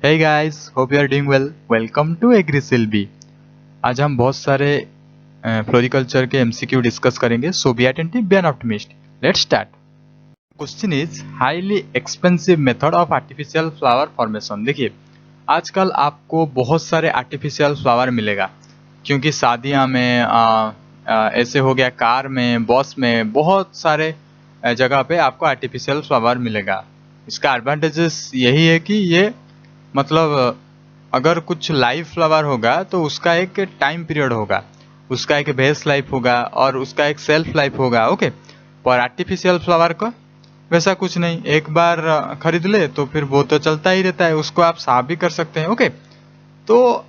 Hey guys, hope you are doing well. Welcome to AgriSilby. आज हम बहुत सारे फ्लोरिकल्चर के एमसीक्यू डिस्कस करेंगे. So be attentive, be an optimist. Let's start. Question is highly expensive method of artificial flower formation. देखिए, आजकल आपको बहुत सारे आर्टिफिशियल फ्लावर मिलेगा क्योंकि शादियां में ऐसे हो गया, कार में, बस में, बहुत सारे जगह पे आपको आर्टिफिशियल फ्लावर मिलेगा. इसका एडवांटेजेस यही है कि ये मतलब अगर कुछ लाइव फ्लावर होगा तो उसका एक टाइम पीरियड होगा, उसका एक बेस लाइफ होगा और उसका एक सेल्फ लाइफ होगा. ओके, पर आर्टिफिशियल फ्लावर का वैसा कुछ नहीं. एक बार खरीद ले तो फिर वो तो चलता ही रहता है, उसको आप साफ भी कर सकते हैं. ओके, तो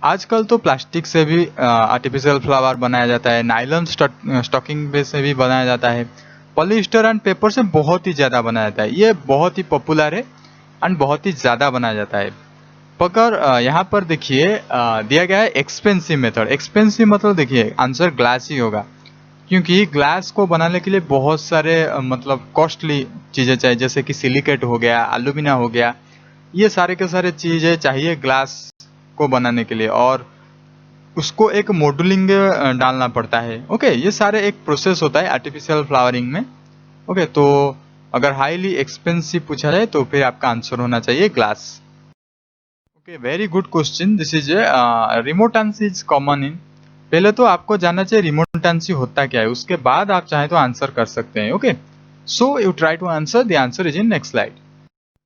आजकल तो प्लास्टिक से भी आर्टिफिशियल फ्लावर बनाया जाता है, नायलॉन स्टॉकिंग बेस से भी बनाया जाता है, पॉलिएस्टर एंड पेपर से बहुत ही ज़्यादा बनाया जाता है. ये बहुत ही पॉपुलर है एंड बहुत ही ज़्यादा बनाया जाता है. पर यहाँ पर देखिए दिया गया है एक्सपेंसिव मेथड. एक्सपेंसिव मतलब देखिए आंसर ग्लास ही होगा, क्योंकि ग्लास को बनाने के लिए बहुत सारे मतलब कॉस्टली चीज़ें चाहिए, जैसे कि सिलिकेट हो गया, एल्यूमिना हो गया. ये सारे के सारे चीज़ें चाहिए ग्लास को बनाने के लिए, और उसको एक मॉडलिंग डालना पड़ता है. ओके, ये सारे एक प्रोसेस होता है आर्टिफिशियल फ्लावरिंग में. ओके, तो अगर हाईली एक्सपेंसिव पूछा जाए तो फिर आपका आंसर होना चाहिए glass. Okay, very good question. This is remontancy is common in. पहले तो आपको जानना चाहिए रिमोटेंसी होता क्या है, उसके बाद आप चाहें तो आंसर कर सकते हैं. Okay, so you try to answer. The answer is in next slide.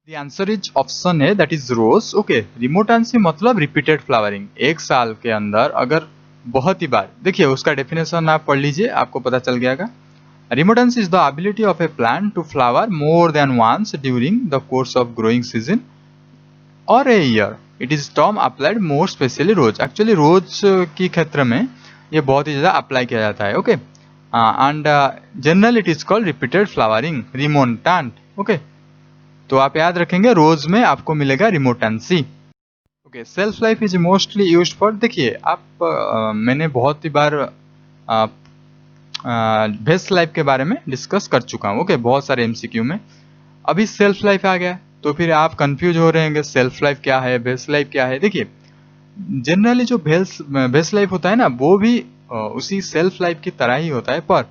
The answer is option है, that is rose. Okay, remontancy मतलब रिपीटेड फ्लावरिंग. एक साल के अंदर अगर बहुत ही बार, देखिए उसका डेफिनेशन आप पढ़ लीजिए, आपको पता चल गया. Remotency is the ability of a plant to flower more than once during the course of growing season or a year. It is term applied more specially rose. Actually rose की क्षेत्र में ये बहुत ही ज़्यादा अप्लाई किया जाता है. Okay, and general it is called repeated flowering, remontant. Okay, तो आप याद रखेंगे रोज में आपको मिलेगा remontancy. Okay, self life is mostly used for. देखिए आप मैंने बहुत ही बार बेस्ट लाइफ के बारे में डिस्कस कर चुका हूँ. ओके, बहुत सारे एमसीक्यू में. अभी सेल्फ लाइफ आ गया तो फिर आप कंफ्यूज हो रहे हैं, सेल्फ लाइफ क्या है, बेस्ट लाइफ क्या है. देखिए जनरली जो बेस्ट लाइफ होता है ना, वो भी उसी सेल्फ लाइफ की तरह ही होता है, पर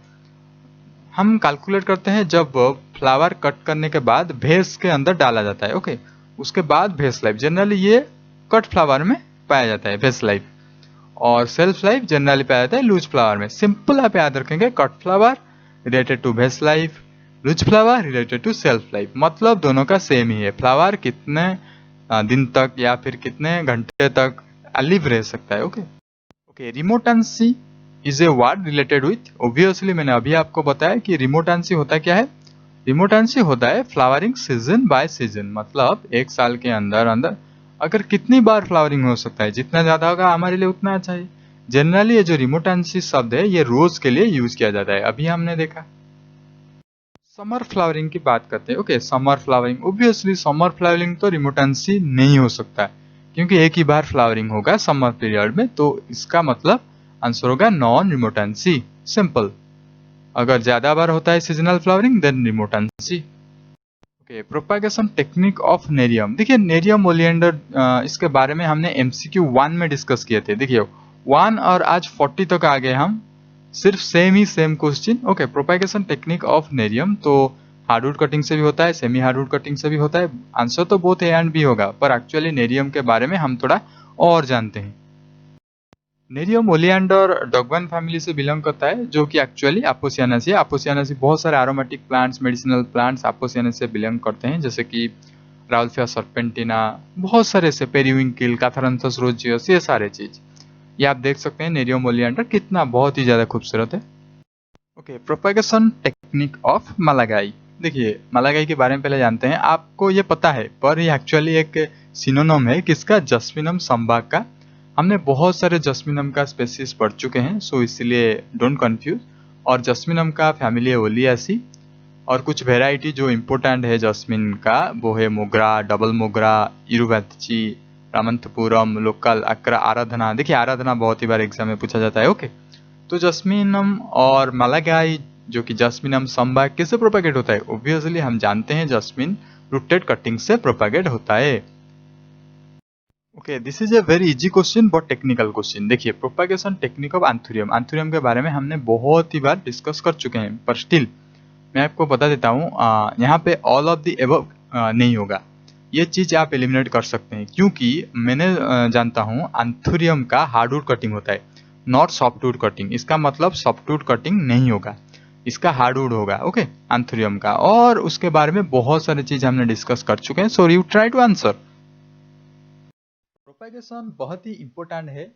हम कैलकुलेट करते हैं जब फ्लावर कट करने के बाद भेस के अंदर डाला जाता है. ओके, उसके बाद भेस लाइफ. जनरली ये कट फ्लावर में पाया जाता है भेस लाइफ, और सेल्फ लाइफ जनरली पाया जाता है लूज फ्लावर में. सिंपल आप याद रखेंगे, cut flower related to vase life, loose flower related to self life. मतलब दोनों का सेम ही है. फ्लावर कितने दिन तक या फिर कितने घंटे तक लिव रह सकता है. Okay okay, remontancy is a word related with. Obviously मैंने अभी आपको बताया कि रिमोटेंसी होता क्या है. रिमोटेंसी होता है फ्लावरिंग सीजन बाय सीजन. मतलब एक साल के अंदर अंदर अगर कितनी बार फ्लावरिंग हो सकता है, जितना ज्यादा होगा हमारे लिए उतना अच्छा है. जनरली ये जो रिमोटेंसी शब्द है ये रोज के लिए यूज किया जाता है. अभी हमने देखा समर फ्लावरिंग की बात करते हैं. Okay, summer flowering, obviously summer flowering तो रिमोटेंसी नहीं हो सकता है, क्योंकि एक ही बार फ्लावरिंग होगा समर पीरियड में, तो इसका मतलब आंसर होगा नॉन रिमोटेंसी. सिंपल. अगर ज्यादा बार होता है seasonal flowering then remontancy. Okay, propagation technique of Nerium. देखिए नेरियम ओलियंडर, इसके बारे में हमने एमसीक्यू 1 में डिस्कस किए थे. देखिए 1 और आज 40 तक आ गए हम, सिर्फ same question. Okay, propagation technique of nerium तो हार्डवुड कटिंग से भी होता है, सेमी हार्डवुड कटिंग से भी होता है. आंसर तो बोथ ए एंड बी होगा, पर एक्चुअली नेरियम के बारे में हम थोड़ा और जानते हैं. नेरियम ओलियंडर डॉगवन फैमिली से बिलोंग करता है, जो कि एक्चुअली अपोसियानासी है. अपोसियानासी बहुत सारे एरोमेटिक प्लांट्स, मेडिसिनल प्लांट्स अपोसियानासी से बिलोंग करते हैं, जैसे कि राउल्फिया सर्पेंटिना, बहुत सारे से पेरिविंकिल, कैथारंथस रोजियस, ये सारे चीज ये आप देख सकते हैं. नेरियम ओलियंडर कितना बहुत ही ज्यादा खूबसूरत है. Okay, propagation technique of Malagai. देखिए मलागाई के बारे में पहले जानते हैं. आपको ये पता है, पर ये एक्चुअली एक सिनोनिम है किसका, जस्मिनम संभाग का. हमने बहुत सारे जस्मिनम का स्पेसीज पढ़ चुके हैं, सो इसलिए डोंट कंफ्यूज. और जस्मिनम का फैमिली है ओलियासी, और कुछ वेराइटी जो इम्पोर्टेंट है जस्मिन का वो है मोगरा, डबल मोगरा, इरुवैथची, रामंतपुरम, लोकल, अक्रा, आराधना. देखिए आराधना बहुत ही बार एग्जाम में पूछा जाता है. ओके, तो जस्मिनम और मलागाई जो कि जस्मिनम संभाग किससे प्रोपेगेट होता है. ऑब्वियसली हम जानते हैं जस्मिन रूटेड कटिंग से प्रोपेगेट होता है. Okay, this is a very easy question but technical question. देखिए, propagation technique of anthurium, anthurium के बारे में हमने बहुत ही बार डिस्कस कर चुके हैं, पर स्टिल मैं आपको बता देता हूँ, यहाँ पे ऑल ऑफ द एबव नहीं होगा। ये चीज आप एलिमिनेट कर सकते हैं, क्योंकि मैंने जानता हूँ एंथुरियम का हार्डवुड कटिंग होता है, नॉट सॉफ्टवुड कटिंग। इसका मतलब सॉफ्टवुड कटिंग नहीं होगा, इसका हार्डवुड होगा। ओके, एंथुरियम का, और उसके बारे में बहुत सारी चीज हमने डिस्कस कर चुके हैं। So you try to answer. Propagation बहुत ही इंपॉर्टेंट है,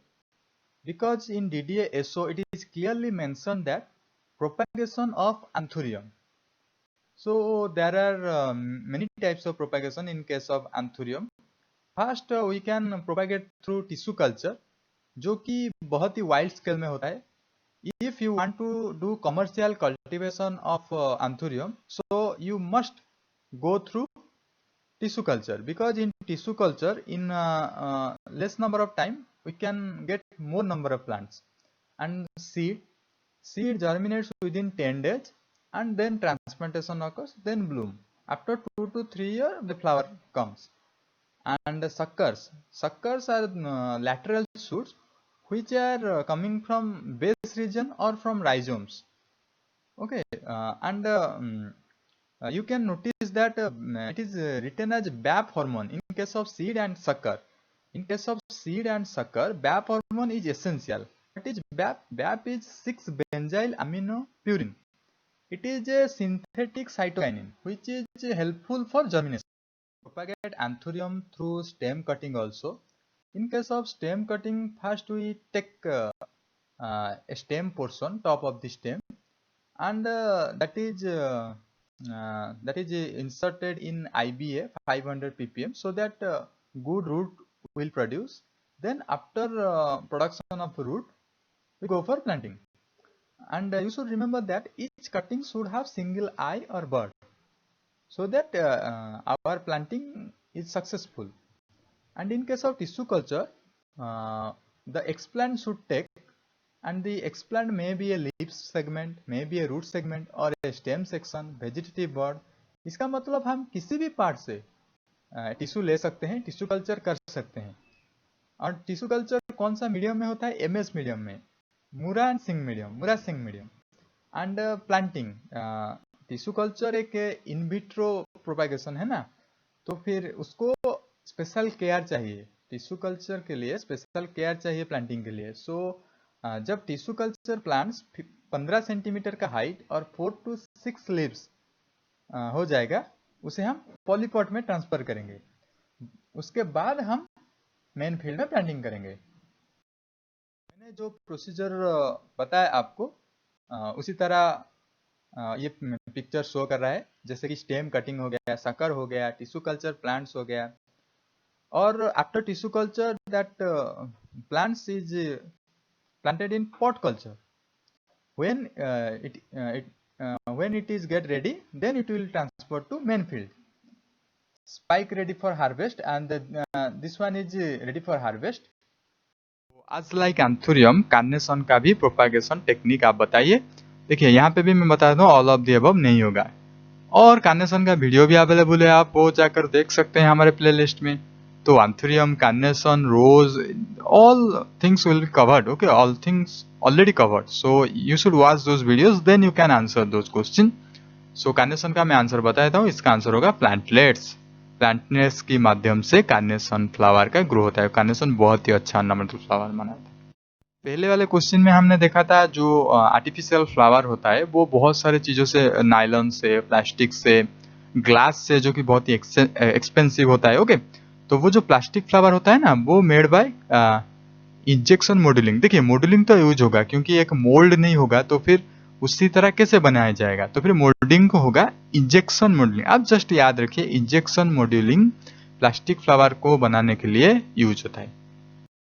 because in DDA SO it is clearly mentioned that propagation of anthurium. So there are many types of propagation in case of anthurium. First we can propagate through tissue culture, जो कि बहुत ही wide scale में होता है. If you want to do commercial cultivation of anthurium, so you must go through tissue culture, because in tissue culture in less number of time we can get more number of plants. And seed germinates within 10 days, and then transplantation occurs, then bloom. After 2 to 3 years the flower comes. And suckers are lateral shoots which are coming from base region or from rhizomes. Okay, you can notice that it is written as BAP hormone in case of seed and sucker. In case of seed and sucker, BAP hormone is essential. What is BAP? BAP is 6-benzyl aminopurine. It is a synthetic cytokinin which is helpful for germination. Propagate anthurium through stem cutting also. In case of stem cutting, first we take a stem portion, top of the stem, and that is inserted in IBA 500 ppm, so that good root will produce. Then after production of root, we go for planting. And you should remember that each cutting should have single eye or bud, so that our planting is successful. And in case of tissue culture, the explant should take, and the explant may be a leaf segment, may be a root segment, or a stem section, vegetative bud. इसका मतलब हम किसी भी part से tissue ले सकते हैं, tissue culture कर सकते हैं. और टिश्यू कल्चर कौन सा मीडियम में होता है? एमएस मीडियम में, मुरा Singh medium. And planting, tissue culture एक इन विट्रो प्रोपागेशन है ना, तो फिर उसको स्पेशल केयर चाहिए. टिश्यू कल्चर के लिए स्पेशल केयर चाहिए प्लांटिंग के लिए. सो जब टिश्यू कल्चर प्लांट्स 15 सेंटीमीटर का हाइट और 4 to 6 लीव्स हो जाएगा, उसे हम पॉलीपॉट में ट्रांसफर करेंगे. उसके बाद हम मेन फील्ड में प्लांटिंग करेंगे. मैंने जो प्रोसीजर बताया आपको, उसी तरह ये पिक्चर शो कर रहा है. जैसे कि स्टेम कटिंग हो गया, सकर हो गया, टिश्यू कल्चर प्लांट्स हो गया. और after tissue culture that plants is planted in pot culture. When it is get ready, then it will transfer to main field. Spike ready for harvest, and this one is ready for harvest. As like anthurium, carnation का भी propagation technique आप बताइए. देखिए, यहाँ पे भी मैं बता दूं, ऑल ऑफ द अबव नहीं होगा. और कार्नेशन का वीडियो भी अवेलेबल है, आप वो जाकर देख सकते हैं हमारे प्लेलिस्ट में. तो anthurium, carnation, rose, all things will be covered. Okay, all things already covered. So you should watch those videos, then you can answer those questions. So carnation का मैं आंसर बता देता हूँ. इसका आंसर होगा प्लांटलेट्स. प्लांटलेट्स के माध्यम से कार्नेशन फ्लावर का ग्रो होता है. कार्नेशन बहुत ही अच्छा ऑर्नामेंटल फ्लावर माना जाता है. पहले वाले क्वेश्चन में हमने देखा था जो आर्टिफिशियल फ्लावर होता है वो बहुत सारे चीज़ों से, नायलॉन से, प्लास्टिक से, ग्लास से, जो कि बहुत ही एक्सपेंसिव होता है. ओके, तो वो जो प्लास्टिक फ्लावर होता है ना, वो मेड बाय इंजेक्शन मॉडलिंग. देखिए, मॉडलिंग तो यूज होगा, क्योंकि एक मोल्ड नहीं होगा तो फिर उसी तरह कैसे बनाया जाएगा, तो फिर मोल्डिंग को होगा इंजेक्शन मॉडलिंग. आप जस्ट याद रखिए, इंजेक्शन मॉडलिंग प्लास्टिक फ्लावर को बनाने के लिए यूज होता है.